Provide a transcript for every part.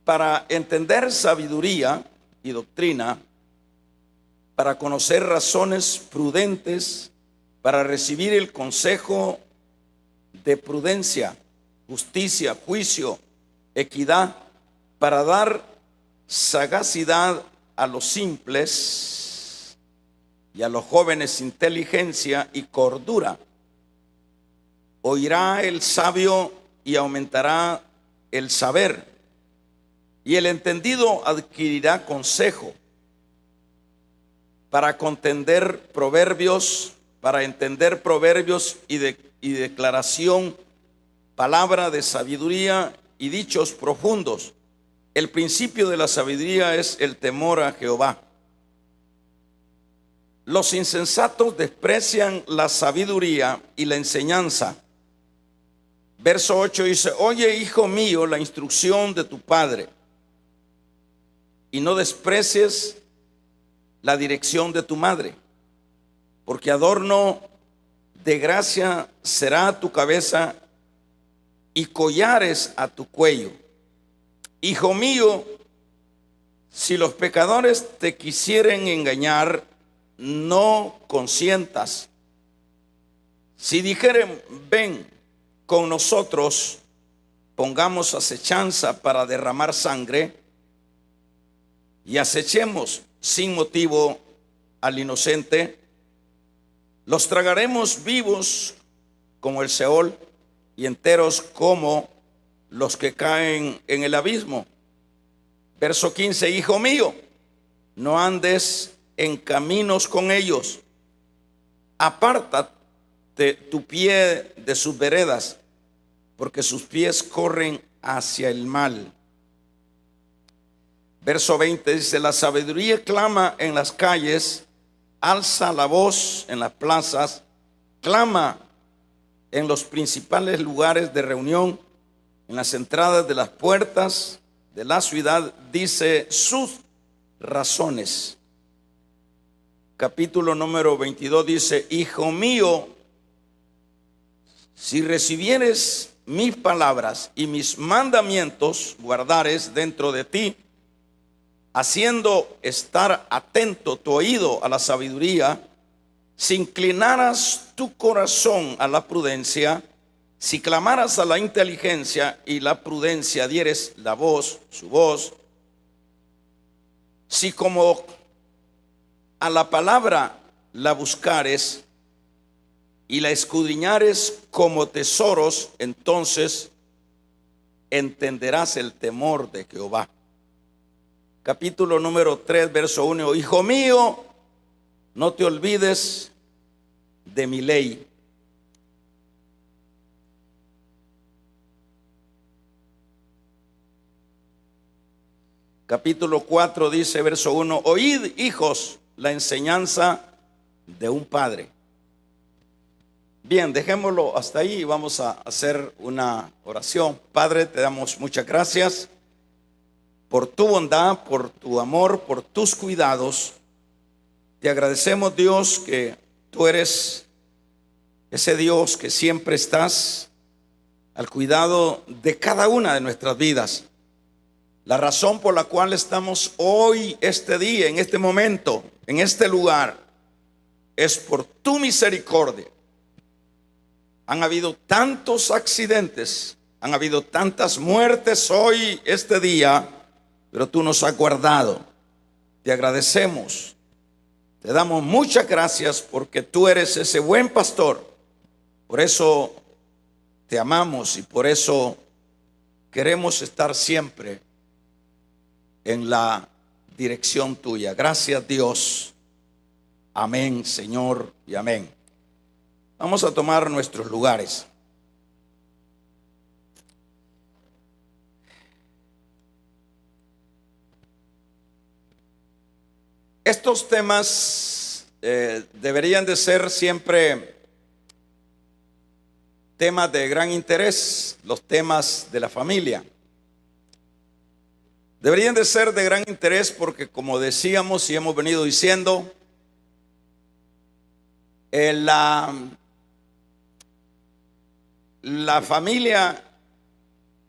para entender sabiduría y doctrina, para conocer razones prudentes, para recibir el consejo de prudencia, justicia, juicio, equidad, para dar sagacidad a los simples y a los jóvenes inteligencia y cordura. Oirá el sabio y aumentará el saber, y el entendido adquirirá consejo. Para entender proverbios y declaración, palabra de sabiduría y dichos profundos. El principio de la sabiduría es el temor a Jehová. Los insensatos desprecian la sabiduría y la enseñanza. Verso 8 dice: oye, hijo mío, la instrucción de tu padre, y no desprecies la dirección de tu madre, porque adorno de gracia será tu cabeza y collares a tu cuello. Hijo mío, si los pecadores te quisieren engañar, no consientas. Si dijeren: ven con nosotros, pongamos acechanza para derramar sangre, y acechemos sin motivo al inocente, los tragaremos vivos como el Seol y enteros como los que caen en el abismo. Verso 15: hijo mío, no andes en caminos con ellos, apártate tu pie de sus veredas, porque sus pies corren hacia el mal. Verso 20 dice: la sabiduría clama en las calles, alza la voz en las plazas, clama en los principales lugares de reunión, en las entradas de las puertas de la ciudad, dice sus razones. Capítulo número 22 dice: hijo mío, si recibieres mis palabras y mis mandamientos guardares dentro de ti, haciendo estar atento tu oído a la sabiduría, si inclinaras tu corazón a la prudencia, si clamaras a la inteligencia y la prudencia dieres la voz, su voz, si como a la palabra la buscares y la escudriñares como tesoros, entonces entenderás el temor de Jehová. Capítulo número 3, verso 1: hijo mío, no te olvides de mi ley. Capítulo 4 dice, verso 1: oíd, hijos, la enseñanza de un padre. Bien, dejémoslo hasta ahí y vamos a hacer una oración. Padre, te damos muchas gracias por tu bondad, por tu amor, por tus cuidados. Te agradecemos, Dios, que tú eres ese Dios que siempre estás al cuidado de cada una de nuestras vidas. La razón por la cual estamos hoy, este día, en este momento, en este lugar, es por tu misericordia. Han habido tantos accidentes, han habido tantas muertes hoy, este día, pero tú nos has guardado. Te agradecemos, te damos muchas gracias porque tú eres ese buen pastor. Por eso te amamos y por eso queremos estar siempre en la dirección tuya. Gracias, Dios. Amén, Señor, y amén. Vamos a tomar nuestros lugares. Estos temas deberían de ser siempre temas de gran interés, los temas de la familia. Deberían de ser de gran interés porque, como decíamos y hemos venido diciendo, la familia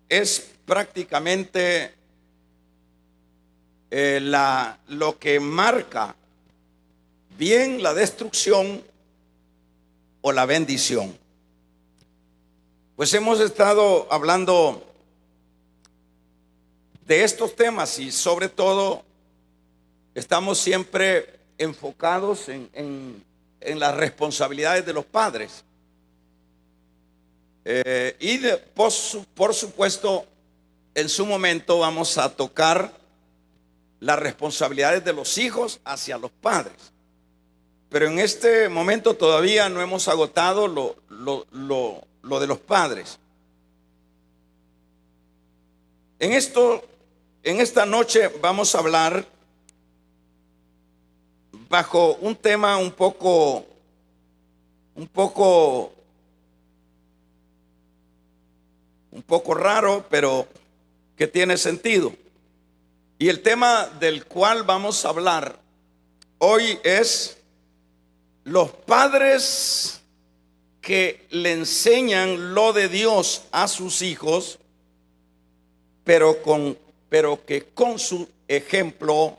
es prácticamente lo que marca bien la destrucción o la bendición. Pues hemos estado hablando de estos temas y sobre todo estamos siempre enfocados en las responsabilidades de los padres. Por supuesto, en su momento vamos a tocar las responsabilidades de los hijos hacia los padres. Pero en este momento todavía no hemos agotado lo de los padres. En esta noche vamos a hablar bajo un tema un poco raro, pero que tiene sentido. Y el tema del cual vamos a hablar hoy es los padres que le enseñan lo de Dios a sus hijos, pero que con su ejemplo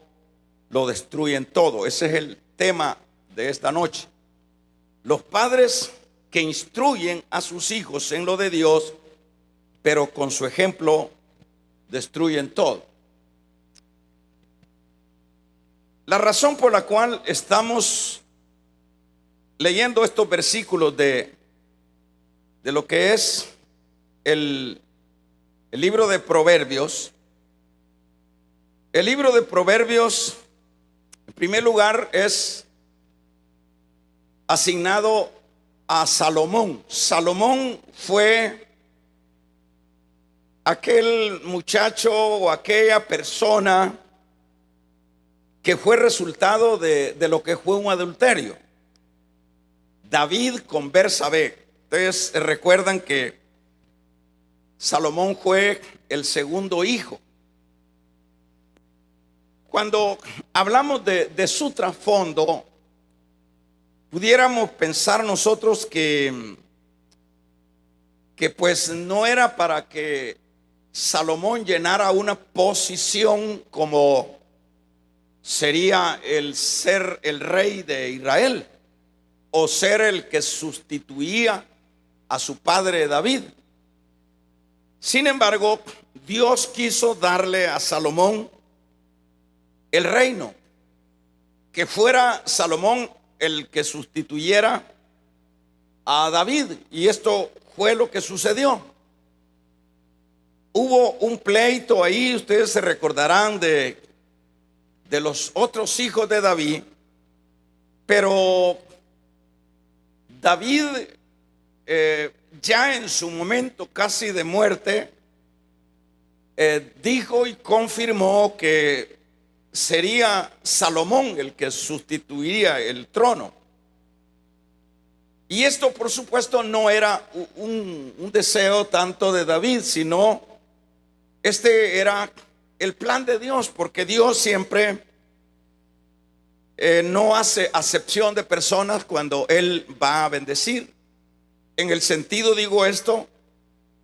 lo destruyen todo. Ese es el tema de esta noche. Los padres que instruyen a sus hijos en lo de Dios, pero con su ejemplo destruyen todo. La razón por la cual estamos leyendo estos versículos de lo que es el libro de Proverbios. El libro de Proverbios, en primer lugar, es asignado a Salomón. Salomón fue aquel muchacho o aquella persona que fue resultado de lo que fue un adulterio. David con Bersabé. Ustedes recuerdan que Salomón fue el segundo hijo. Cuando hablamos de su trasfondo, pudiéramos pensar nosotros que pues no era para que Salomón llenara una posición como sería el ser el rey de Israel o ser el que sustituía a su padre David. Sin embargo, Dios quiso darle a Salomón el reino, que fuera Salomón el que sustituyera a David, y esto fue lo que sucedió. Hubo un pleito ahí, ustedes se recordarán de los otros hijos de David, pero David ya en su momento casi de muerte dijo y confirmó que sería Salomón el que sustituiría el trono. Y esto por supuesto no era un deseo tanto de David, sino este era el plan de Dios, porque Dios siempre no hace acepción de personas cuando Él va a bendecir. En el sentido, digo esto,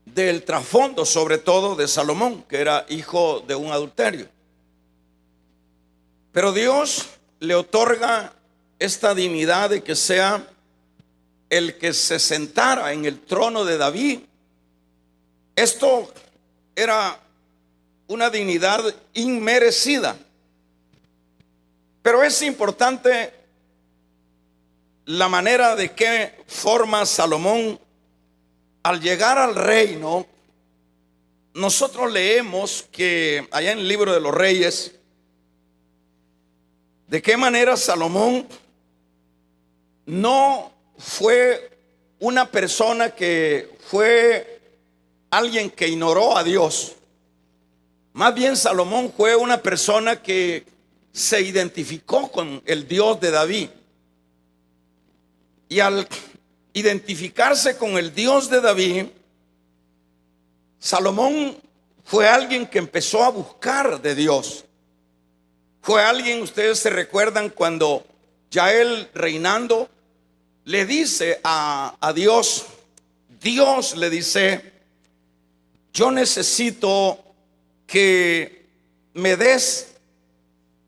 del trasfondo sobre todo de Salomón, que era hijo de un adulterio. Pero Dios le otorga esta dignidad de que sea el que se sentara en el trono de David. Esto era una dignidad inmerecida. Pero es importante la manera de qué forma Salomón, al llegar al reino, nosotros leemos que allá en el libro de los Reyes, de qué manera Salomón no fue una persona que fue alguien que ignoró a Dios. Más bien Salomón fue una persona que se identificó con el Dios de David. Y al identificarse con el Dios de David, Salomón fue alguien que empezó a buscar de Dios. Fue alguien, ustedes se recuerdan cuando ya él reinando le dice a Dios, Dios le dice, yo necesito que me des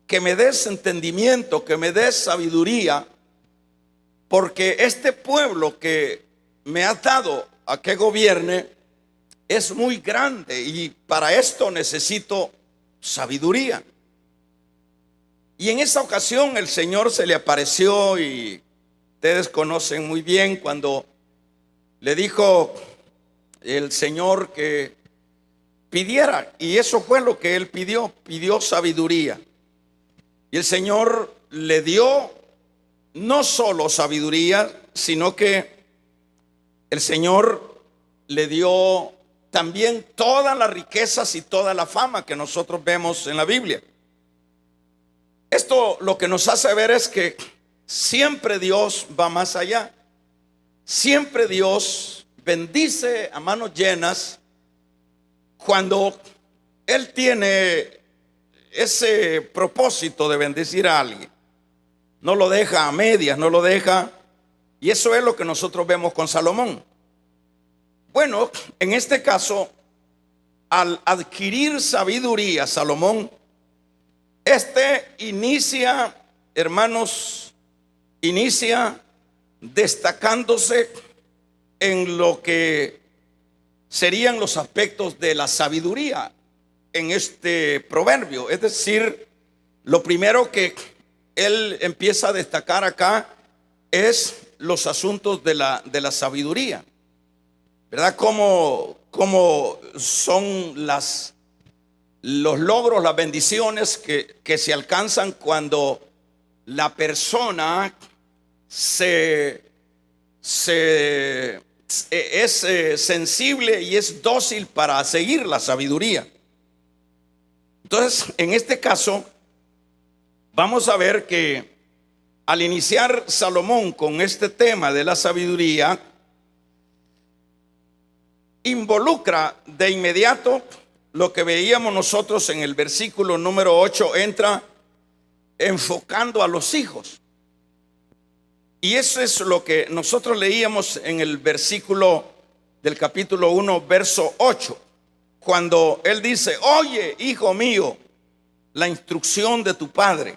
que me des entendimiento, que me des sabiduría, porque este pueblo que me has dado a que gobierne es muy grande y para esto necesito sabiduría. Y en esa ocasión el Señor se le apareció, y ustedes conocen muy bien cuando le dijo el Señor que pidiera, y eso fue lo que él pidió sabiduría. Y el Señor le dio no solo sabiduría, sino que el Señor le dio también todas las riquezas y toda la fama que nosotros vemos en la Biblia. Esto lo que nos hace ver es que siempre Dios va más allá. Siempre Dios bendice a manos llenas cuando Él tiene ese propósito de bendecir a alguien. No lo deja a medias, no lo deja. Y eso es lo que nosotros vemos con Salomón. Bueno, en este caso, al adquirir sabiduría, Salomón, inicia, hermanos, inicia destacándose en lo que serían los aspectos de la sabiduría en este proverbio. Es decir, lo primero que él empieza a destacar acá es los asuntos de la sabiduría, ¿verdad? Cómo son los logros, las bendiciones que se alcanzan cuando la persona es sensible y es dócil para seguir la sabiduría. Entonces, en este caso, vamos a ver que al iniciar Salomón con este tema de la sabiduría, involucra de inmediato lo que veíamos nosotros en el versículo número 8, entra enfocando a los hijos. Y eso es lo que nosotros leíamos en el versículo del capítulo 1, verso 8, cuando él dice: oye, hijo mío, la instrucción de tu padre,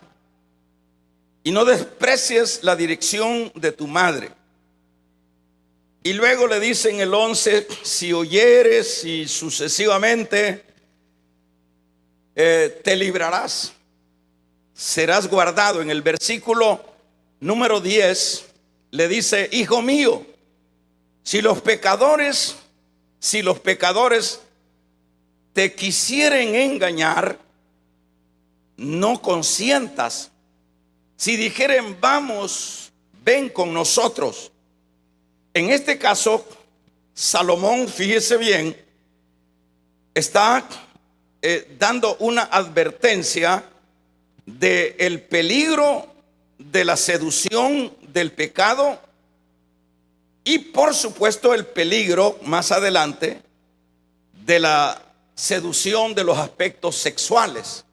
y no desprecies la dirección de tu madre. Y luego le dice en el 11: si oyeres, y sucesivamente, te librarás, serás guardado. En el versículo número 10 le dice: hijo mío, si los pecadores te quisieren engañar, no consientas. Si dijeren: vamos, ven con nosotros. En este caso, Salomón, fíjese bien, está dando una advertencia del peligro de la seducción del pecado, y por supuesto el peligro más adelante de la seducción de los aspectos sexuales.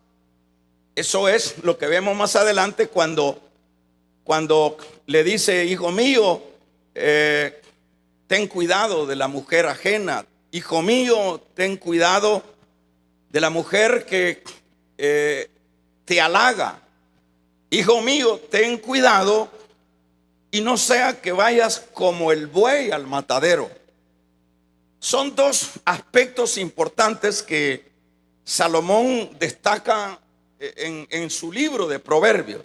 Eso es lo que vemos más adelante cuando le dice: hijo mío, ten cuidado de la mujer ajena. Hijo mío, ten cuidado de la mujer que te halaga. Hijo mío, ten cuidado y no sea que vayas como el buey al matadero. Son dos aspectos importantes que Salomón destaca en su libro de Proverbios.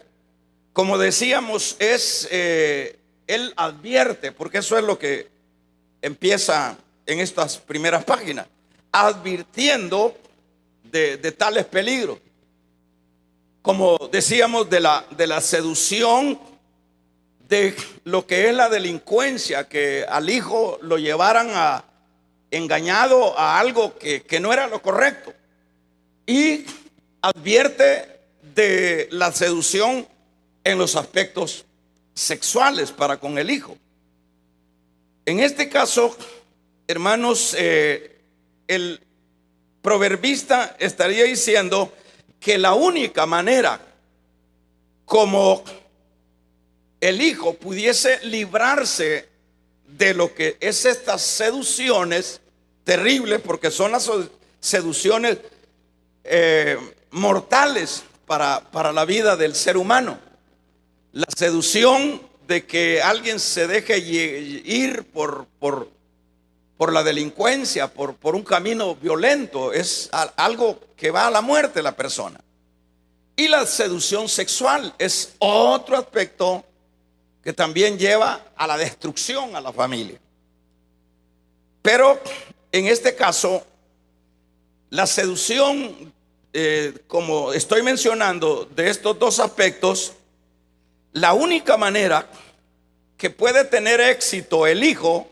Como decíamos, él advierte, porque eso es lo que empieza en estas primeras páginas, advirtiendo de tales peligros. Como decíamos, de la seducción, de lo que es la delincuencia, que al hijo lo llevaran engañado a algo que no era lo correcto. Y advierte de la seducción en los aspectos sexuales para con el hijo. En este caso, hermanos, el proverbista estaría diciendo que la única manera como el hijo pudiese librarse de lo que es estas seducciones terribles, porque son las seducciones mortales para la vida del ser humano. La seducción de que alguien se deje ir por la delincuencia, por un camino violento, es algo que va a la muerte de la persona. Y la seducción sexual es otro aspecto que también lleva a la destrucción a la familia. Pero en este caso, la seducción, como estoy mencionando, de estos dos aspectos, la única manera que puede tener éxito el hijo,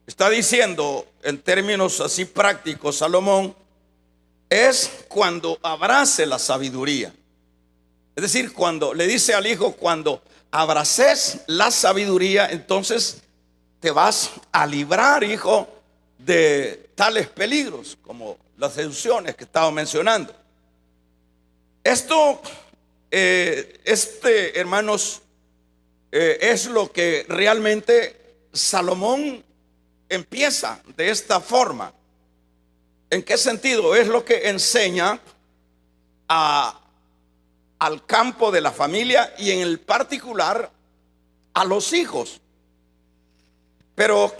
está diciendo en términos así prácticos Salomón, es cuando abrace la sabiduría. Es decir, cuando le dice al hijo, cuando abraces la sabiduría, entonces te vas a librar, hijo, de tales peligros como las seducciones que estaba mencionando. Esto, hermanos, es lo que realmente Salomón empieza de esta forma. ¿En qué sentido? Es lo que enseña al campo de la familia y en el particular a los hijos. Pero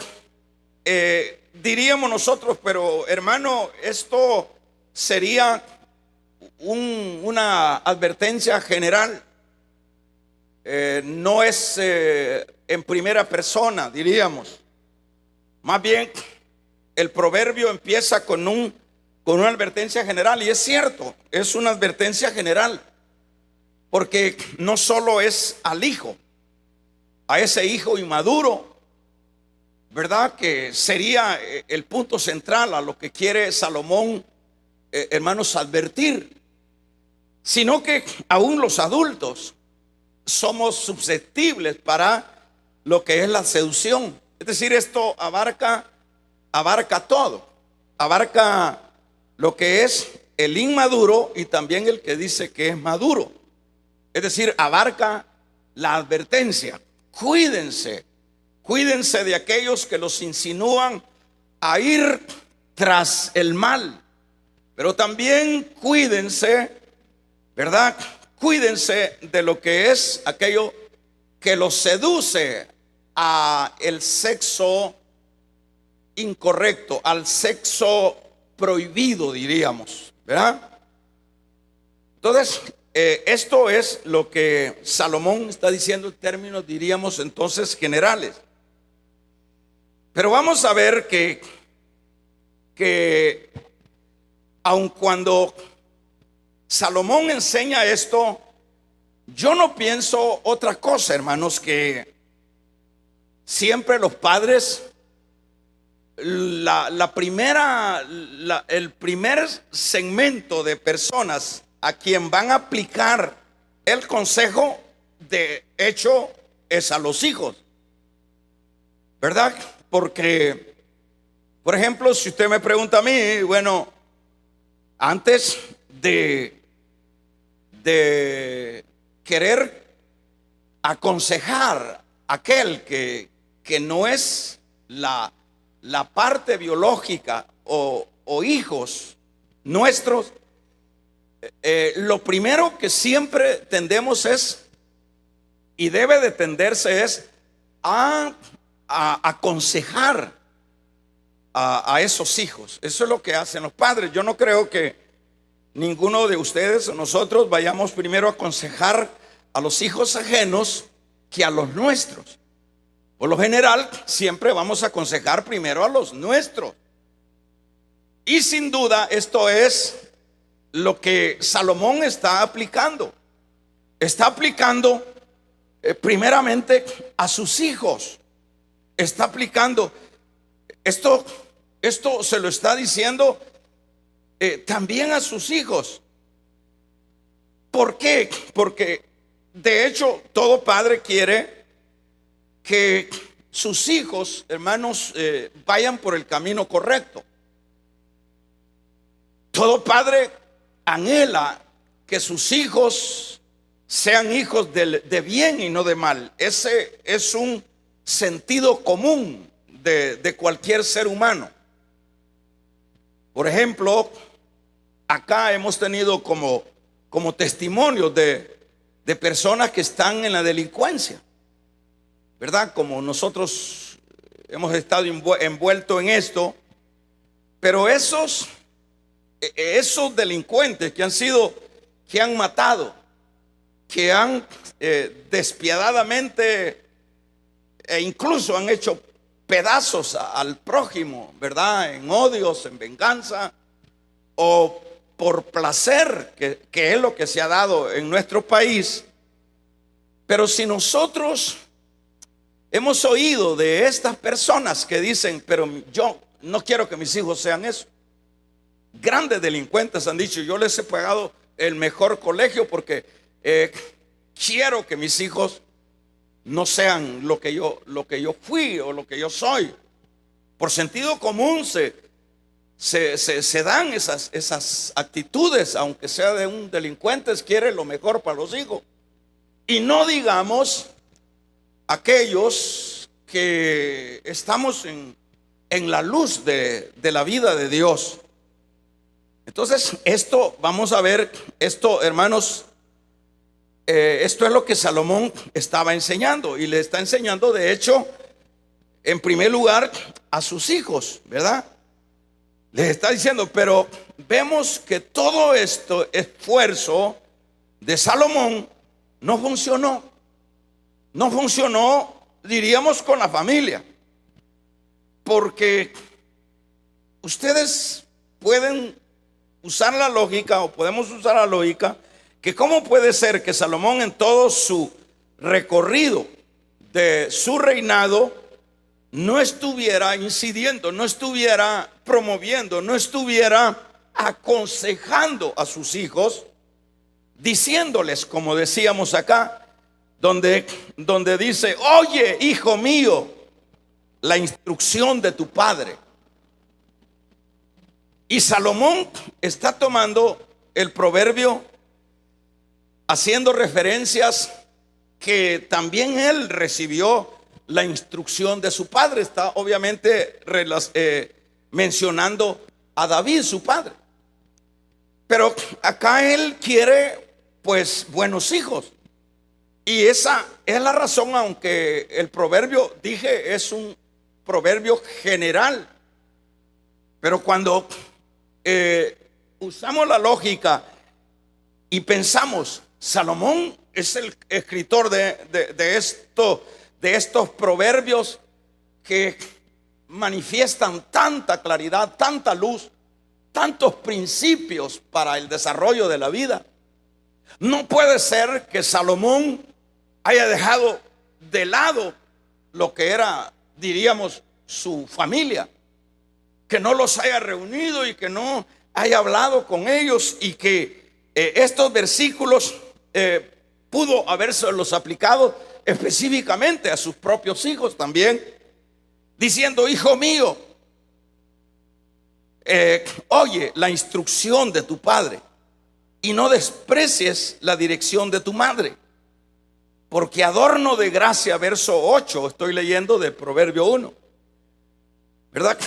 diríamos nosotros, pero hermano, esto sería una advertencia general. No es en primera persona, diríamos. Más bien, el proverbio empieza con una advertencia general, y es cierto, es una advertencia general, porque no solo es al hijo, a ese hijo inmaduro, ¿verdad? Que sería el punto central a lo que quiere Salomón, hermanos, advertir, sino que aún los adultos somos susceptibles para lo que es la seducción. Es decir, esto abarca todo, abarca lo que es el inmaduro y también el que dice que es maduro. Es decir, abarca la advertencia. Cuídense de aquellos que los insinúan a ir tras el mal, pero también cuídense, ¿verdad? Cuídense de lo que es aquello que los seduce a el sexo incorrecto, al sexo prohibido, diríamos, ¿verdad? Entonces, esto es lo que Salomón está diciendo en términos, diríamos entonces, generales. Pero vamos a ver que aun cuando Salomón enseña esto, yo no pienso otra cosa, hermanos, que siempre los padres, el primer segmento de personas a quien van a aplicar el consejo, de hecho, es a los hijos, ¿verdad? Porque, por ejemplo, si usted me pregunta a mí, bueno, antes de querer aconsejar a aquel que no es la parte biológica o hijos nuestros, lo primero que siempre tendemos es, y debe de tenderse, es a aconsejar a esos hijos. Eso es lo que hacen los padres. Yo no creo que ninguno de ustedes o nosotros vayamos primero a aconsejar a los hijos ajenos que a los nuestros. Por lo general, siempre vamos a aconsejar primero a los nuestros. Y sin duda, esto es lo que Salomón está aplicando. Está aplicando primeramente a sus hijos. Está aplicando esto se lo está diciendo también a sus hijos. ¿Por qué? Porque de hecho todo padre quiere que sus hijos, hermanos, vayan por el camino correcto. Todo padre anhela que sus hijos sean hijos de bien y no de mal. Ese es un sentido común de cualquier ser humano. Por ejemplo, acá hemos tenido como como testimonios de personas que están en la delincuencia, ¿verdad? Como nosotros hemos estado envueltos en esto, pero esos delincuentes que han matado, que han despiadadamente e incluso han hecho pedazos al prójimo, ¿verdad? En odios, en venganza o por placer, que es lo que se ha dado en nuestro país. Pero si nosotros hemos oído de estas personas que dicen, pero yo no quiero que mis hijos sean eso. Grandes delincuentes han dicho, yo les he pagado el mejor colegio porque quiero que mis hijos no sean lo que yo fui o lo que yo soy. Por sentido común se dan esas actitudes, aunque sea de un delincuente, quiere lo mejor para los hijos. Y no digamos aquellos que estamos en la luz de la vida de Dios. Entonces, esto, vamos a ver, esto, hermanos, esto es lo que Salomón estaba enseñando, y le está enseñando, de hecho, en primer lugar, a sus hijos, ¿verdad? Les está diciendo, pero vemos que todo este esfuerzo de Salomón no funcionó. No funcionó, diríamos, con la familia. Porque ustedes pueden usar la lógica, o podemos usar la lógica, que cómo puede ser que Salomón en todo su recorrido de su reinado no estuviera incidiendo, no estuviera promoviendo, no estuviera aconsejando a sus hijos, diciéndoles, como decíamos acá, donde dice, oye, hijo mío, la instrucción de tu padre. Y Salomón está tomando el proverbio, haciendo referencias que también él recibió la instrucción de su padre. Está obviamente mencionando a David, su padre. Pero acá él quiere, pues, buenos hijos. Y esa es la razón, aunque el proverbio, dije, es un proverbio general. Pero cuando usamos la lógica y pensamos, Salomón es el escritor de estos proverbios que manifiestan tanta claridad, tanta luz, tantos principios para el desarrollo de la vida. No puede ser que Salomón haya dejado de lado lo que era, diríamos, su familia, que no los haya reunido y que no haya hablado con ellos, y que estos versículos pudo habérselos aplicado específicamente a sus propios hijos también, diciendo, hijo mío, oye la instrucción de tu padre y no desprecies la dirección de tu madre, porque adorno de gracia, verso 8, estoy leyendo de Proverbio 1, ¿verdad?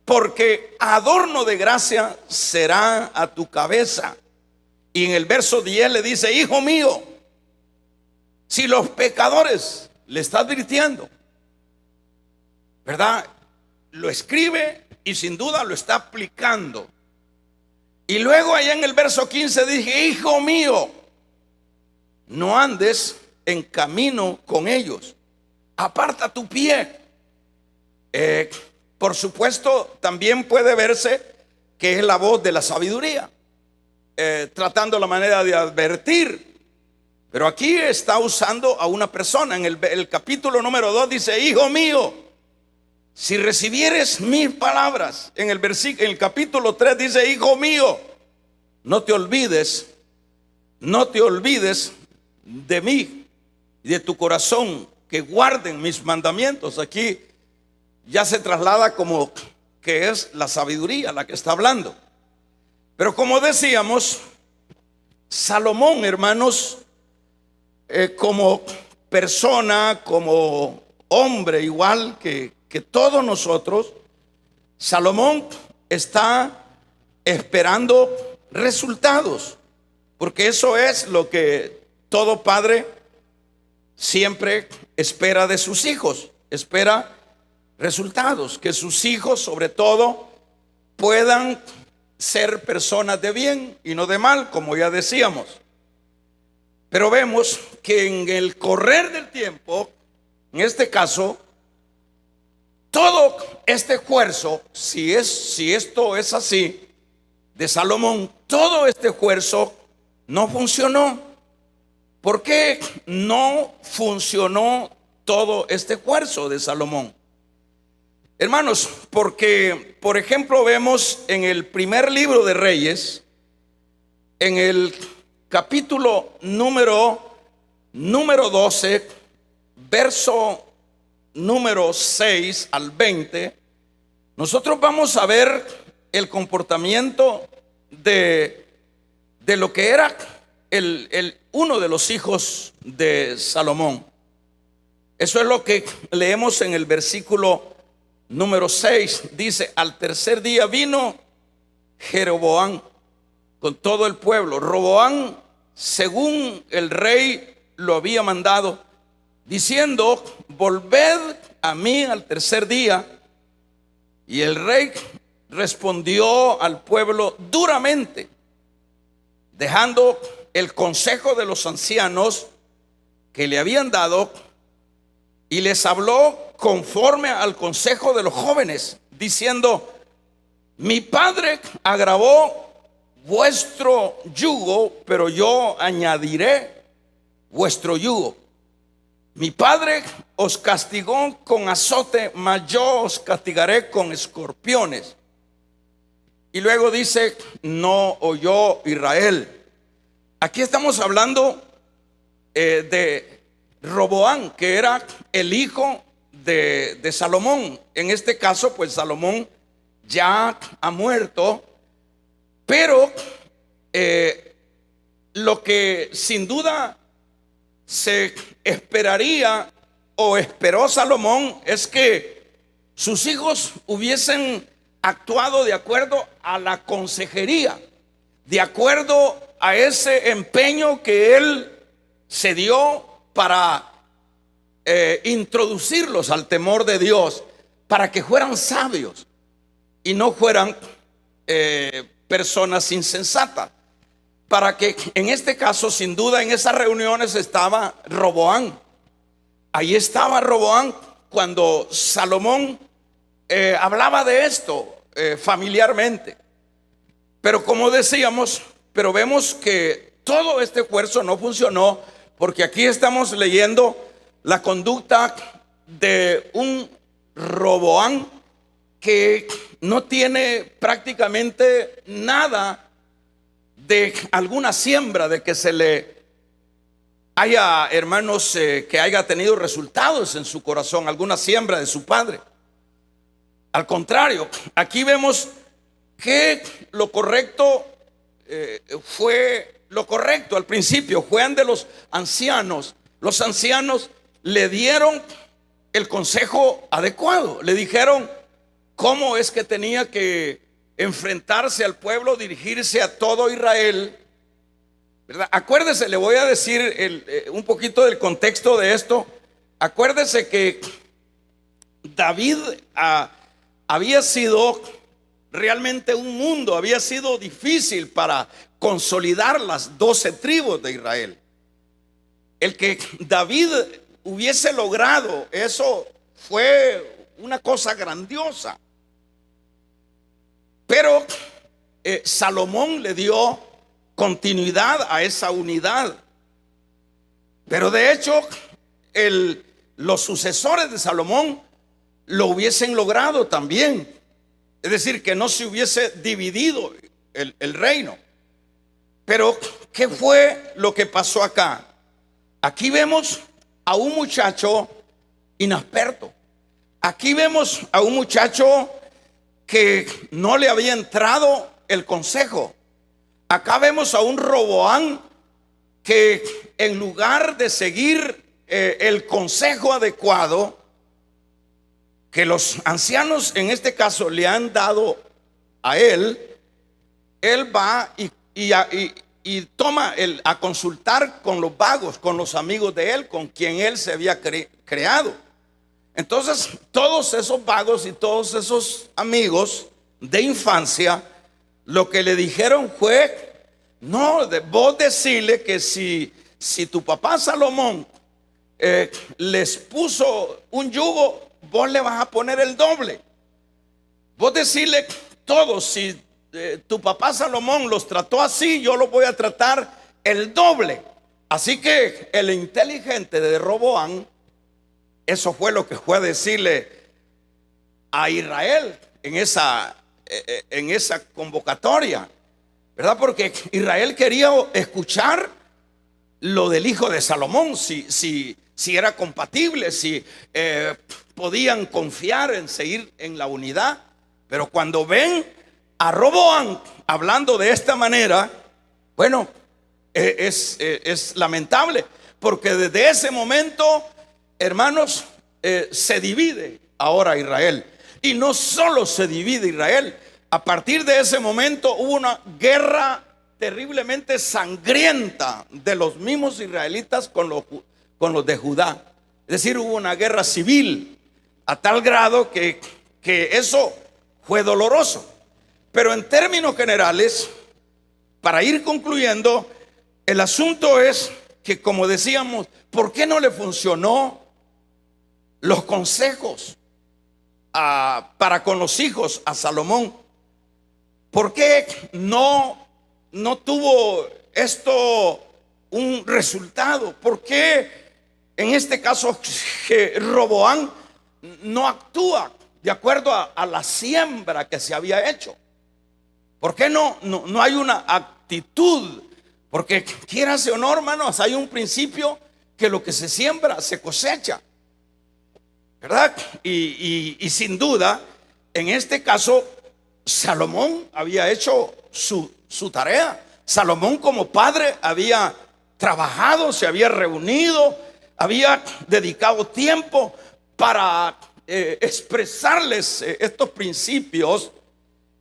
Porque adorno de gracia será a tu cabeza. Y en el verso 10 le dice, hijo mío, si los pecadores, le está advirtiendo, ¿verdad? Lo escribe y sin duda lo está aplicando. Y luego allá en el verso 15 dije, hijo mío, no andes en camino con ellos, aparta tu pie. Por supuesto, también puede verse que es la voz de la sabiduría, tratando la manera de advertir. Pero aquí está usando a una persona. En el capítulo número 2 dice, hijo mío, si recibieres mis palabras. En el capítulo 3 dice, hijo mío, no te olvides de mí y de tu corazón, que guarden mis mandamientos. Aquí ya se traslada como que es la sabiduría la que está hablando. Pero como decíamos, Salomón, hermanos, como persona, como hombre, igual que todos nosotros, Salomón está esperando resultados. porque eso es lo que todo padre siempre espera de sus hijos. Espera resultados, que sus hijos sobre todo puedan ser personas de bien y no de mal, como ya decíamos. Pero vemos que en el correr del tiempo, en este caso, todo este esfuerzo, si esto es así, de Salomón, todo este esfuerzo no funcionó. ¿Por qué no funcionó todo este esfuerzo de Salomón? Hermanos, porque, por ejemplo, vemos en el primer libro de Reyes, en el capítulo número 12, verso número 6 al 20, nosotros vamos a ver el comportamiento de lo que era uno de los hijos de Salomón. Eso es lo que leemos en el versículo número 6. Dice: al tercer día vino Jeroboam con todo el pueblo. Roboam, según el rey lo había mandado, diciendo: volved a mí al tercer día. Y el rey respondió al pueblo duramente, dejando el consejo de los ancianos que le habían dado, y les habló conforme al consejo de los jóvenes, diciendo: mi padre agravó vuestro yugo, pero yo añadiré vuestro yugo. Mi padre os castigó con azote, mas yo os castigaré con escorpiones. Y luego dice: no oyó Israel. Aquí estamos hablando de Roboam, que era el hijo de Salomón. En este caso, pues Salomón ya ha muerto, pero lo que sin duda se esperaría o esperó Salomón es que sus hijos hubiesen actuado de acuerdo a la consejería, de acuerdo a ese empeño que él se dio para introducirlos al temor de Dios, para que fueran sabios y no fueran personas insensatas. Para que en este caso, sin duda, en esas reuniones estaba Roboam. Ahí estaba Roboam cuando Salomón hablaba de esto familiarmente. Pero como decíamos, pero vemos que todo este esfuerzo no funcionó, porque aquí estamos leyendo la conducta de un Roboam que no tiene prácticamente nada de alguna siembra, de que se le haya, hermanos, que haya tenido resultados en su corazón, alguna siembra de su padre. Al contrario, aquí vemos que lo correcto fue lo correcto al principio, fue de los ancianos. Los ancianos le dieron el consejo adecuado, le dijeron cómo es que tenía que enfrentarse al pueblo, dirigirse a todo Israel, ¿verdad? Acuérdese, le voy a decir un poquito del contexto de esto. Acuérdese que David había sido realmente un mundo, había sido difícil para consolidar las 12 tribus de Israel. El que David hubiese logrado eso fue una cosa grandiosa. Pero Salomón le dio continuidad a esa unidad. Pero de hecho, los sucesores de Salomón lo hubiesen logrado también. Es decir, que no se hubiese dividido el reino. Pero ¿qué fue lo que pasó acá? Aquí vemos a un muchacho inexperto. Aquí vemos a un muchacho que no le había entrado el consejo. Acá vemos a un Roboam que en lugar de seguir el consejo adecuado que los ancianos en este caso le han dado a él va y toma a consultar con los vagos, con los amigos de él, con quien él se había creado. Entonces todos esos vagos y todos esos amigos de infancia lo que le dijeron fue: no, vos decirle que si tu papá Salomón les puso un yugo, vos le vas a poner el doble. Vos decirle todos, si tu papá Salomón los trató así, yo los voy a tratar el doble. Así que el inteligente de Roboam, eso fue lo que fue a decirle a Israel en esa convocatoria, ¿verdad? Porque Israel quería escuchar lo del hijo de Salomón, si era compatible, si podían confiar en seguir en la unidad. Pero cuando ven a Roboam hablando de esta manera, bueno, es lamentable, porque desde ese momento, hermanos, se divide ahora Israel. Y no solo se divide Israel, a partir de ese momento hubo una guerra terriblemente sangrienta de los mismos israelitas con los de Judá. Es decir, hubo una guerra civil a tal grado que eso fue doloroso. Pero en términos generales, para ir concluyendo, el asunto es que, como decíamos, ¿por qué no le funcionó los consejos para con los hijos a Salomón? ¿Por qué no tuvo esto un resultado? ¿Por qué en este caso que Roboam no actúa de acuerdo a la siembra que se había hecho? ¿Por qué no hay una actitud? Porque quieras o no, hermanos, hay un principio que lo que se siembra se cosecha, ¿verdad? Y sin duda, en este caso, Salomón había hecho su tarea. Salomón, como padre, había trabajado, se había reunido, había dedicado tiempo para expresarles estos principios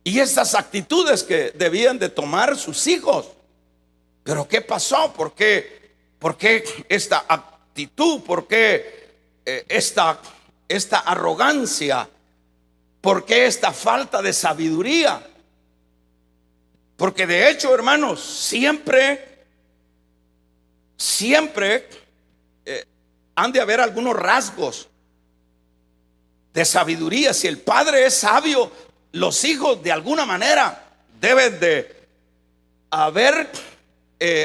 y estas actitudes que debían de tomar sus hijos. Pero ¿qué pasó? ¿Por qué esta actitud? ¿Por qué esta arrogancia? ¿Por qué esta falta de sabiduría? Porque de hecho, hermanos, siempre han de haber algunos rasgos de sabiduría. Si el padre es sabio, los hijos de alguna manera deben de haber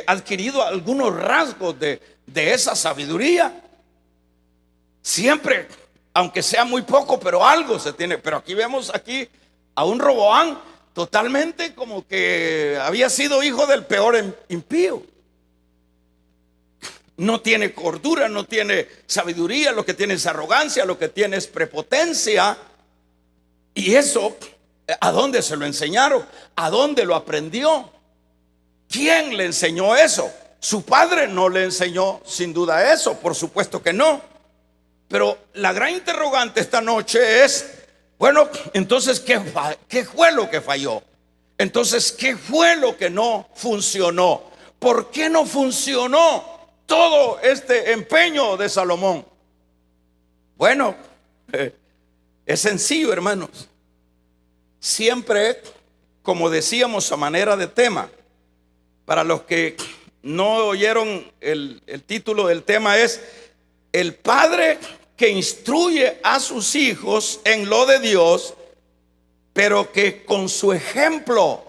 adquirido algunos rasgos de esa sabiduría. Siempre, aunque sea muy poco, pero algo se tiene. Pero aquí vemos a un Roboam totalmente como que había sido hijo del peor impío. No tiene cordura, no tiene sabiduría, lo que tiene es arrogancia, lo que tiene es prepotencia. Y eso, ¿a dónde se lo enseñaron? ¿A dónde lo aprendió? ¿Quién le enseñó eso? Su padre no le enseñó sin duda eso, por supuesto que no. Pero la gran interrogante esta noche es: bueno, entonces, ¿qué fue lo que falló? Entonces, ¿qué fue lo que no funcionó? ¿Por qué no funcionó todo este empeño de Salomón? Bueno, es sencillo, hermanos. Siempre, como decíamos a manera de tema, para los que no oyeron el título del tema es: el padre que instruye a sus hijos en lo de Dios, pero que con su ejemplo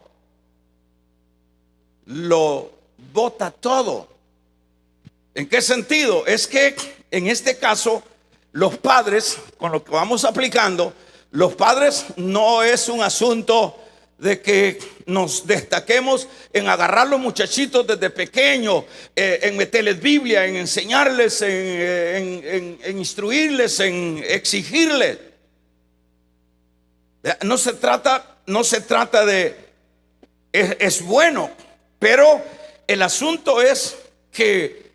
lo bota todo. ¿En qué sentido? Es que en este caso los padres, con lo que vamos aplicando, los padres no es un asunto de que nos destaquemos en agarrar los muchachitos desde pequeños, en meterles Biblia, en enseñarles, en instruirles, en exigirles. No se trata de, es bueno, pero el asunto es que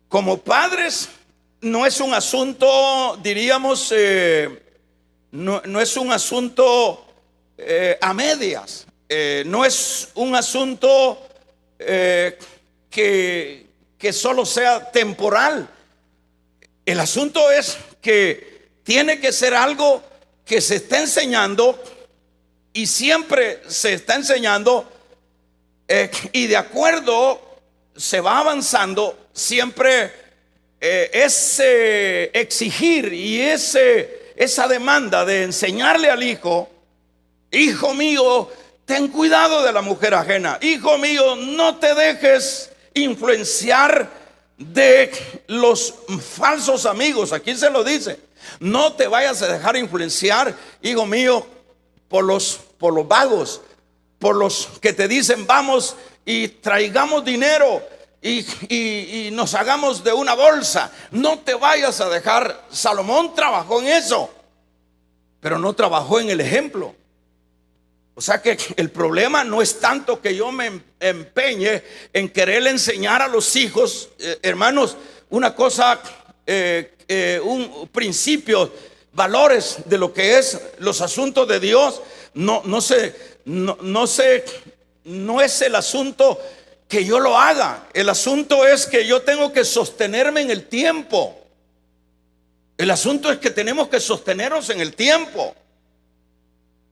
como padres no es un asunto, diríamos, no es un asunto a medias, no es un asunto que solo sea temporal. El asunto es que tiene que ser algo que se está enseñando y siempre se está enseñando, y de acuerdo se va avanzando. Siempre ese exigir y esa demanda de enseñarle al hijo: hijo mío, ten cuidado de la mujer ajena. Hijo mío, no te dejes influenciar de los falsos amigos. Aquí se lo dice: no te vayas a dejar influenciar, hijo mío, por los vagos, por los que te dicen vamos y traigamos dinero y nos hagamos de una bolsa. No te vayas a dejar. Salomón trabajó en eso, pero no trabajó en el ejemplo. O sea que el problema no es tanto que yo me empeñe en querer enseñar a los hijos, hermanos, una cosa, un principio, valores de lo que es los asuntos de Dios. No es el asunto que yo lo haga. El asunto es que yo tengo que sostenerme en el tiempo. El asunto es que tenemos que sostenernos en el tiempo.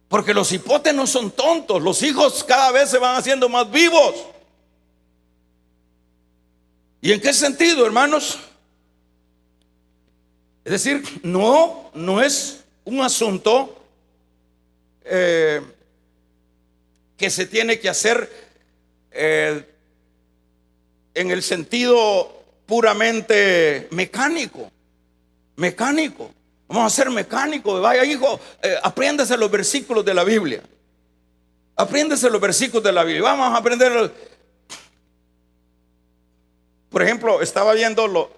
Porque los hipotes no son tontos. Los hijos cada vez se van haciendo más vivos. ¿Y en qué sentido, hermanos? Es decir, no es un asunto que se tiene que hacer en el sentido puramente mecánico. Vamos a ser mecánicos. Vaya, hijo, apréndase los versículos de la Biblia. Apréndase los versículos de la Biblia. Vamos a aprender. Por ejemplo, estaba viendo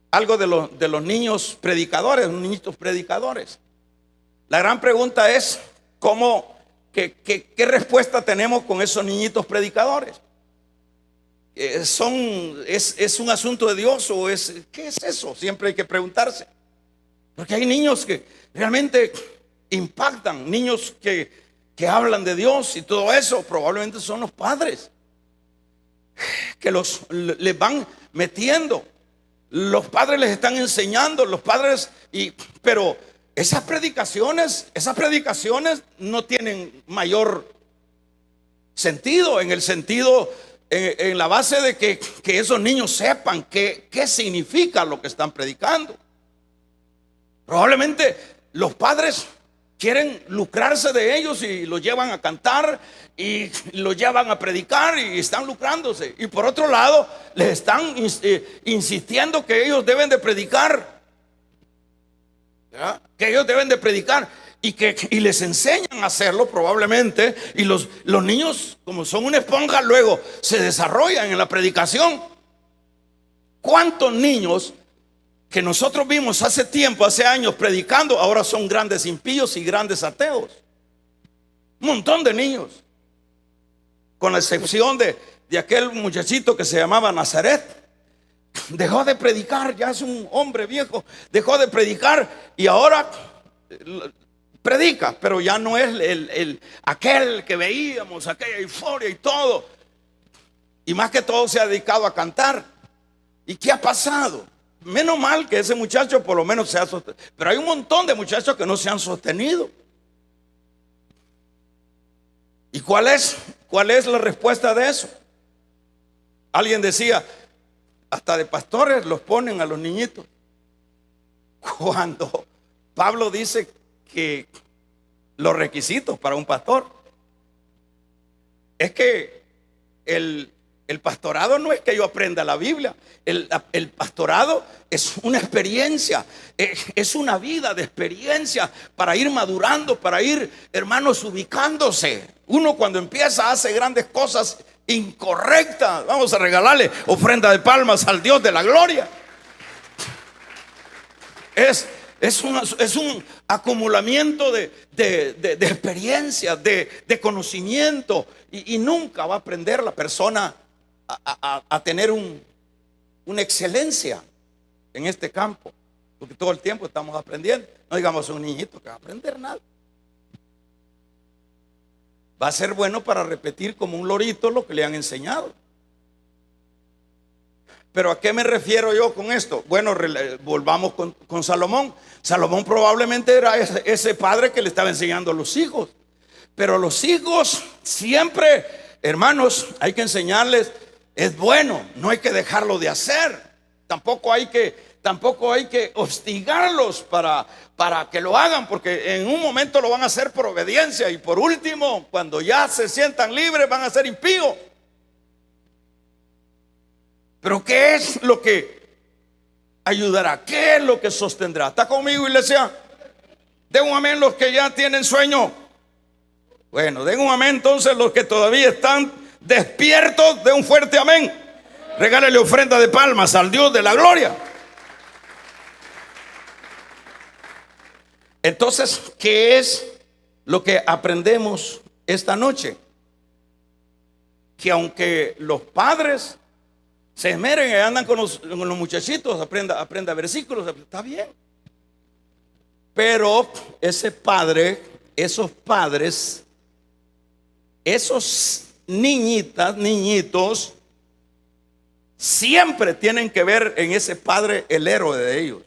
algo de los niños predicadores, niñitos predicadores. La gran pregunta es: ¿qué respuesta tenemos con esos niñitos predicadores? ¿Es un asunto de Dios o qué es eso? Siempre hay que preguntarse. Porque hay niños que realmente impactan, niños que hablan de Dios y todo eso. Probablemente son los padres que les van metiendo. Los padres les están enseñando, los padres, pero esas predicaciones no tienen mayor sentido, en la base de que esos niños sepan qué significa lo que están predicando. Probablemente los padres quieren lucrarse de ellos y los llevan a cantar y los llevan a predicar y están lucrándose. Y por otro lado, les están insistiendo que ellos deben de predicar, ¿verdad? Que ellos deben de predicar y les enseñan a hacerlo probablemente. Y los niños, como son una esponja, luego se desarrollan en la predicación. ¿Cuántos niños que nosotros vimos hace tiempo, hace años predicando, ahora son grandes impíos y grandes ateos? Un montón de niños, con la excepción de aquel muchachito que se llamaba Nazaret. Dejó de predicar, ya es un hombre viejo, dejó de predicar y ahora predica, pero ya no es aquel que veíamos, aquella euforia y todo. Y más que todo se ha dedicado a cantar. ¿Y qué ha pasado? Menos mal que ese muchacho por lo menos se ha sostenido, pero hay un montón de muchachos que no se han sostenido. ¿Y cuál es la respuesta de eso? Alguien decía, hasta de pastores los ponen a los niñitos. Cuando Pablo dice que los requisitos para un pastor es que el pastorado no es que yo aprenda la Biblia. El pastorado es una experiencia, es una vida de experiencia para ir madurando, para ir, hermanos, ubicándose. Uno cuando empieza hace grandes cosas incorrectas. Vamos a regalarle ofrenda de palmas al Dios de la gloria. Es un acumulamiento de experiencias, de conocimiento, y nunca va a aprender la persona a tener una excelencia en este campo, porque todo el tiempo estamos aprendiendo. No digamos un niñito que va a aprender nada. Va a ser bueno para repetir como un lorito lo que le han enseñado. Pero ¿a qué me refiero yo con esto? Bueno, volvamos con Salomón. Salomón probablemente era ese padre que le estaba enseñando a los hijos. Pero los hijos siempre, hermanos, hay que enseñarles, es bueno, no hay que dejarlo de hacer. Tampoco hay que hostigarlos para que lo hagan, porque en un momento lo van a hacer por obediencia, y por último, cuando ya se sientan libres, van a ser impíos. Pero ¿qué es lo que ayudará? ¿Qué es lo que sostendrá? ¿Está conmigo, iglesia? Den un amén los que ya tienen sueño. Bueno, den un amén entonces los que todavía están despiertos. De un fuerte amén. Regálele ofrenda de palmas al Dios de la gloria. Entonces, ¿qué es lo que aprendemos esta noche? Que aunque los padres se esmeren y andan con los muchachitos, aprenda versículos, está bien. Pero ese padre, esos padres, esos niñitos, siempre tienen que ver en ese padre el héroe de ellos.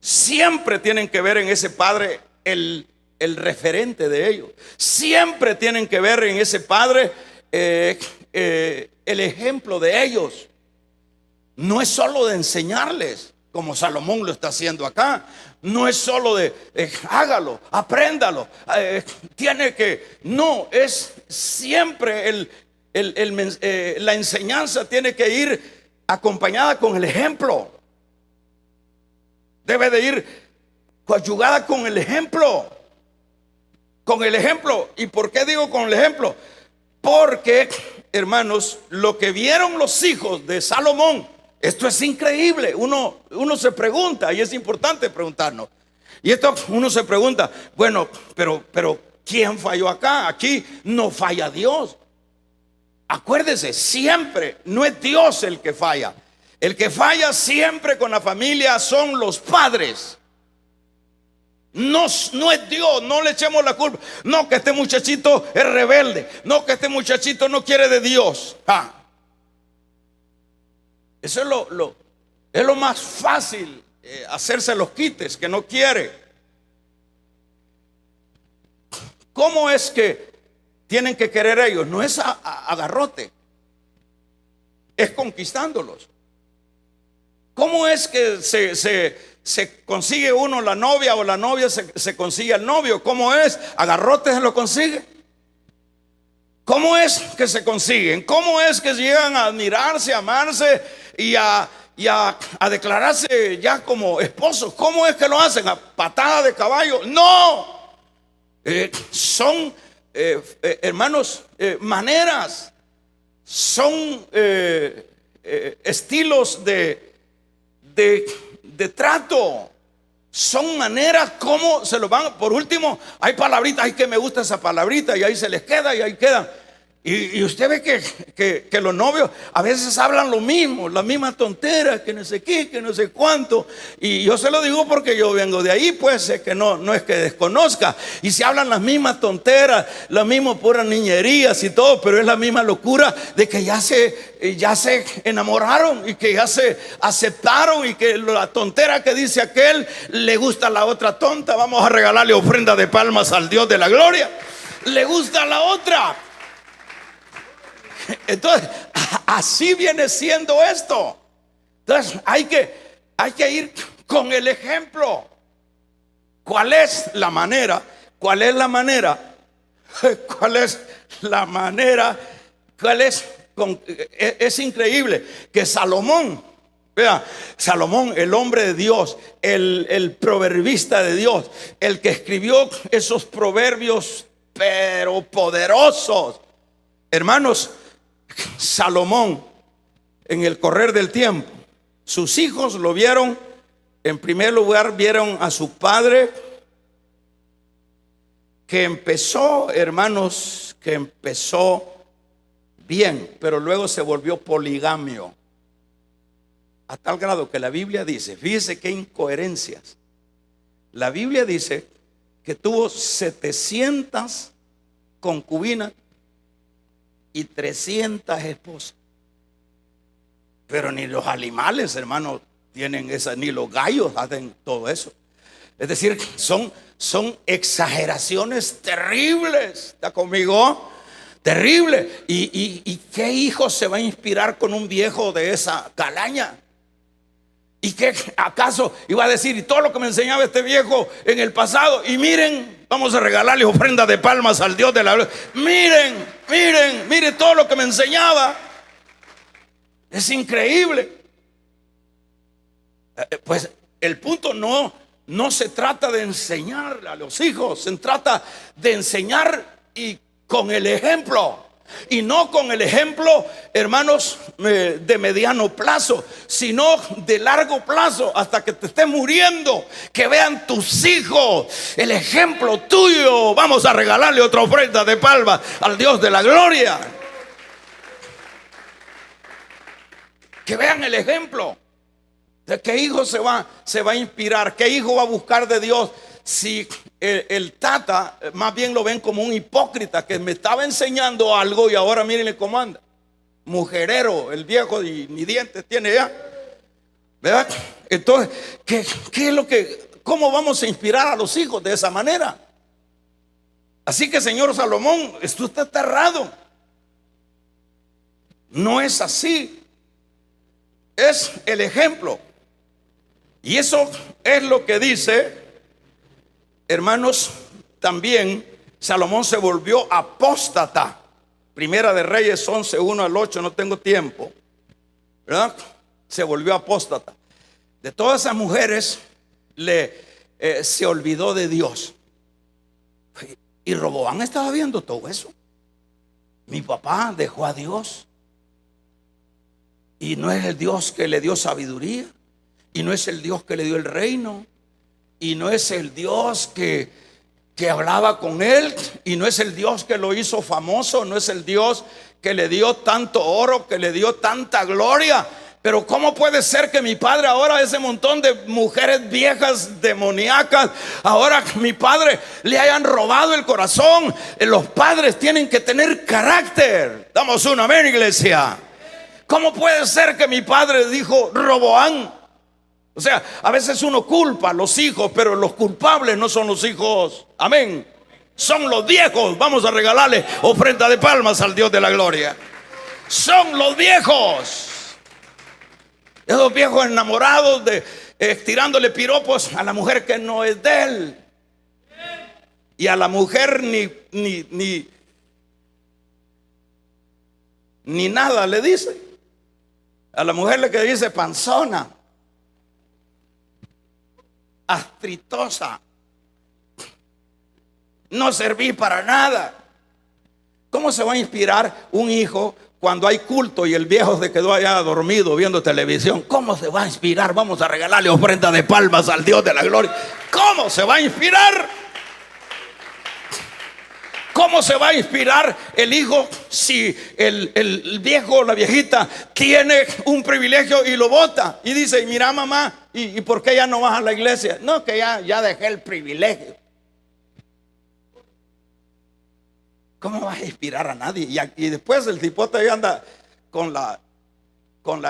Siempre tienen que ver en ese padre el referente de ellos. Siempre tienen que ver en ese padre el ejemplo de ellos. No es solo de enseñarles, como Salomón lo está haciendo acá. No es solo de hágalo, apréndalo. No, es siempre la enseñanza tiene que ir acompañada con el ejemplo. Debe de ir coadyuvada con el ejemplo. Con el ejemplo. ¿Y por qué digo con el ejemplo? Porque, hermanos, lo que vieron los hijos de Salomón, esto es increíble. Uno se pregunta, y es importante preguntarnos. Y esto uno se pregunta, bueno, pero ¿quién falló acá? Aquí no falla Dios. Acuérdese, siempre no es Dios el que falla. El que falla siempre con la familia son los padres. No es Dios, no le echemos la culpa. No, que este muchachito es rebelde. No, que este muchachito no quiere de Dios. Eso es lo más fácil, hacerse los quites, que no quiere. ¿Cómo es que tienen que querer ellos? No es a garrote, es conquistándolos. ¿Cómo es que se consigue uno la novia, o la novia se consigue al novio? ¿Cómo es? ¿A garrote se lo consigue? ¿Cómo es que se consiguen? ¿Cómo es que llegan a admirarse, a amarse y a declararse ya como esposos? ¿Cómo es que lo hacen? ¿A patada de caballo? No. Son hermanos, maneras, son estilos de trato, son maneras como se lo van. Por último, hay palabritas, ay, que me gusta esa palabrita, y ahí se les queda, y ahí quedan. Y usted ve que los novios a veces hablan lo mismo, la misma tontera, que no sé qué, que no sé cuánto. Y yo se lo digo porque yo vengo de ahí, pues que no es que desconozca. Y se hablan las mismas tonteras, las mismas puras niñerías y todo, pero es la misma locura de que ya se enamoraron y que ya se aceptaron, y que la tontera que dice aquel le gusta a la otra tonta. Vamos a regalarle ofrenda de palmas al Dios de la gloria. Le gusta a la otra. Entonces, así viene siendo esto. Entonces, hay que ir con el ejemplo. ¿Cuál es la manera? ¿Cuál es la manera? ¿Cuál es la manera? ¿Cuál es? Es increíble que Salomón, vea, Salomón, el hombre de Dios, el proverbista de Dios, el que escribió esos proverbios, pero poderosos, hermanos. Salomón, en el correr del tiempo, sus hijos lo vieron. En primer lugar, vieron a su padre, que empezó, hermanos, que empezó bien, pero luego se volvió poligamio, a tal grado que la Biblia dice, fíjese qué incoherencias. La Biblia dice que tuvo 700 concubinas y 300 esposas. Pero ni los animales, hermanos, tienen esa, ni los gallos hacen todo eso. Es decir, son exageraciones terribles. ¿Está conmigo? Terrible. ¿Y qué hijo se va a inspirar con un viejo de esa calaña? ¿Y qué acaso iba a decir? Y todo lo que me enseñaba este viejo en el pasado. Y miren, vamos a regalarle ofrenda de palmas al Dios de la gloria. Miren todo lo que me enseñaba. Es increíble. Pues el punto no se trata de enseñarle a los hijos, se trata de enseñar y con el ejemplo. Y no con el ejemplo, hermanos, de mediano plazo, sino de largo plazo, hasta que te estés muriendo. Que vean tus hijos el ejemplo tuyo. Vamos a regalarle otra ofrenda de palmas al Dios de la gloria. Que vean el ejemplo. ¿De qué hijo se va a inspirar? ¿Qué hijo va a buscar de Dios? Si el tata más bien lo ven como un hipócrita que me estaba enseñando algo y ahora mírenle cómo anda. Mujerero, el viejo, y ni dientes tiene ya. ¿Verdad? Entonces, ¿qué es lo cómo vamos a inspirar a los hijos de esa manera? Así que, señor Salomón, esto está errado. No es así. Es el ejemplo. Y eso es lo que dice, hermanos, también Salomón se volvió apóstata. Primera de Reyes 11, 1 al 8, no tengo tiempo, ¿verdad? Se volvió apóstata. De todas esas mujeres se olvidó de Dios. Y Roboam estaba viendo todo eso. Mi papá dejó a Dios. Y no es el Dios que le dio sabiduría. Y no es el Dios que le dio el reino. Y no es el Dios que hablaba con él. Y no es el Dios que lo hizo famoso. No es el Dios que le dio tanto oro, que le dio tanta gloria. Pero ¿cómo puede ser que mi padre ahora, ese montón de mujeres viejas demoníacas, ahora mi padre le hayan robado el corazón? Los padres tienen que tener carácter. Damos un amén, iglesia. ¿Cómo puede ser que mi padre dijo Roboam? O sea, a veces uno culpa a los hijos, pero los culpables no son los hijos. Amén. Son los viejos. Vamos a regalarle ofrenda de palmas al Dios de la gloria. Son los viejos. Esos viejos enamorados tirándole piropos a la mujer que no es de él. Y a la mujer ni nada le dice. A la mujer le que dice panzona, astritosa, no serví para nada. ¿Cómo se va a inspirar un hijo cuando hay culto y el viejo se quedó allá dormido viendo televisión? ¿Cómo se va a inspirar? Vamos a regalarle ofrenda de palmas al Dios de la gloria. ¿Cómo se va a inspirar? ¿Cómo se va a inspirar el hijo si el viejo o la viejita tiene un privilegio y lo bota? Y dice, mira mamá, ¿y por qué ya no vas a la iglesia? No, que ya dejé el privilegio. ¿Cómo vas a inspirar a nadie? Y después el tipote ahí anda con la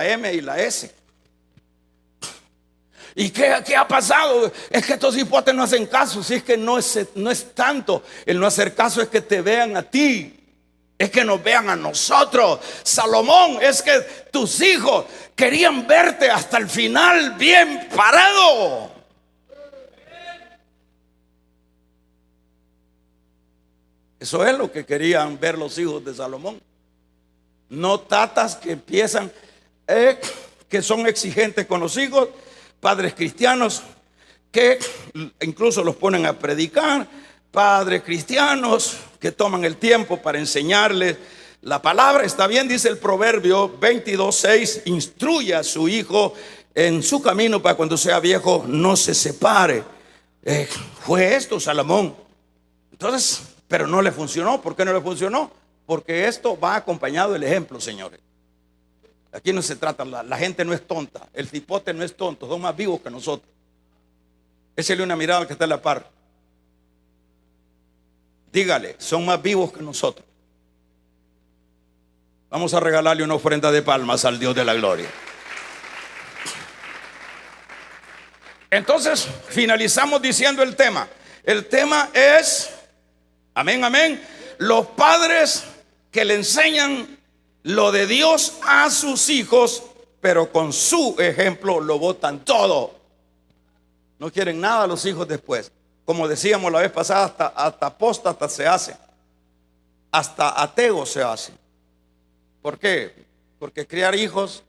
M y la S. ¿Y qué ha pasado? Es que estos hipotes no hacen caso. Si es que no es tanto el no hacer caso, es que te vean a ti, es que nos vean a nosotros. Salomón, es que tus hijos querían verte hasta el final bien parado. Eso es lo que querían ver los hijos de Salomón. No tatas que empiezan, que son exigentes con los hijos. Padres cristianos que incluso los ponen a predicar. Padres cristianos que toman el tiempo para enseñarles la palabra. Está bien, dice el Proverbio 22:6, instruye a su hijo en su camino para cuando sea viejo no se separe. Fue esto Salomón. Entonces, pero no le funcionó. ¿Por qué no le funcionó? Porque esto va acompañado del ejemplo, señores. Aquí no se trata, la gente no es tonta. El cipote no es tonto, son más vivos que nosotros. Échale una mirada al que está a la par. Dígale, son más vivos que nosotros. Vamos a regalarle una ofrenda de palmas al Dios de la gloria. Entonces, finalizamos diciendo el tema. El tema es, amén, amén, los padres que le enseñan lo de Dios a sus hijos, pero con su ejemplo lo botan todo. No quieren nada los hijos después. Como decíamos la vez pasada, hasta apóstata se hace. Hasta ateo se hace. ¿Por qué? Porque criar hijos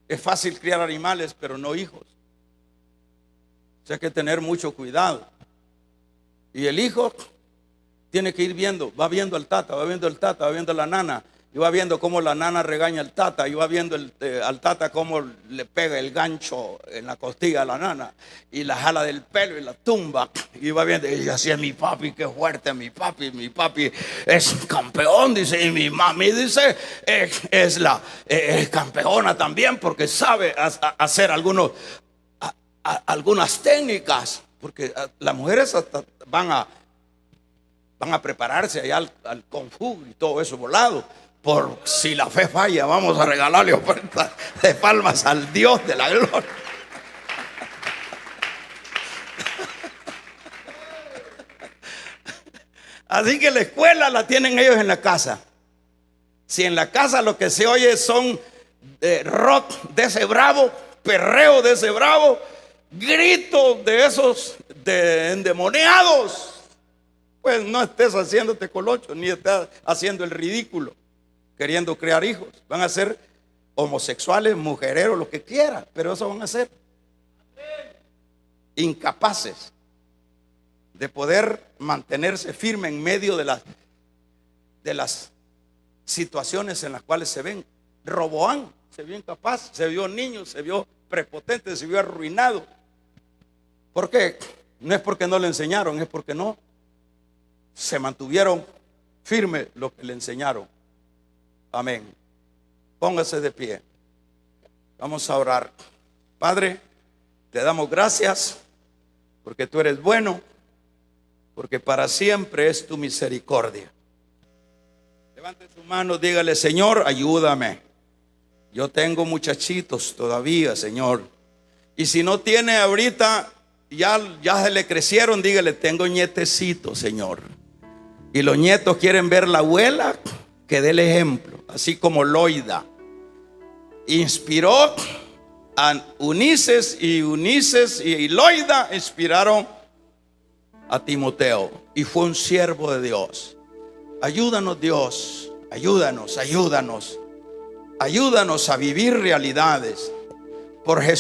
es fácil, criar animales, pero no hijos. O sea, hay que tener mucho cuidado. Y el hijo tiene que ir viendo, va viendo al tata, va viendo el tata, va viendo a la nana, y va viendo cómo la nana regaña al tata, y va viendo al tata cómo le pega el gancho en la costilla a la nana, y la jala del pelo y la tumba, y va viendo, y así es mi papi, qué fuerte mi papi es campeón, dice, y mi mami dice, es campeona también, porque sabe hacer algunas técnicas, porque las mujeres hasta van a prepararse allá al Kung Fu y todo eso volado. Por si la fe falla, vamos a regalarle ofertas de palmas al Dios de la gloria. Así que la escuela la tienen ellos en la casa. Si en la casa lo que se oye son rock de ese bravo, perreo de ese bravo, gritos de esos endemoniados, pues no estés haciéndote colocho, ni estés haciendo el ridículo, queriendo crear hijos. Van a ser homosexuales, mujereros, lo que quieran, pero eso van a ser incapaces de poder mantenerse firme en medio de las situaciones en las cuales se ven. Roboán se vio incapaz, se vio niño, se vio prepotente, se vio arruinado. ¿Por qué? No es porque no le enseñaron, es porque no se mantuvieron firmes lo que le enseñaron. Amén. Póngase de pie. Vamos a orar. Padre, te damos gracias porque tú eres bueno, porque para siempre es tu misericordia. Levante su mano, dígale: Señor, ayúdame. Yo tengo muchachitos todavía, Señor. Y si no tiene ahorita, ya se le crecieron, dígale: tengo nietecitos, Señor. Y los nietos quieren ver la abuela que dé el ejemplo. Así como Loida inspiró a Ulises, y Loida inspiraron a Timoteo, y fue un siervo de Dios. Ayúdanos, Dios, ayúdanos a vivir realidades por Jesús.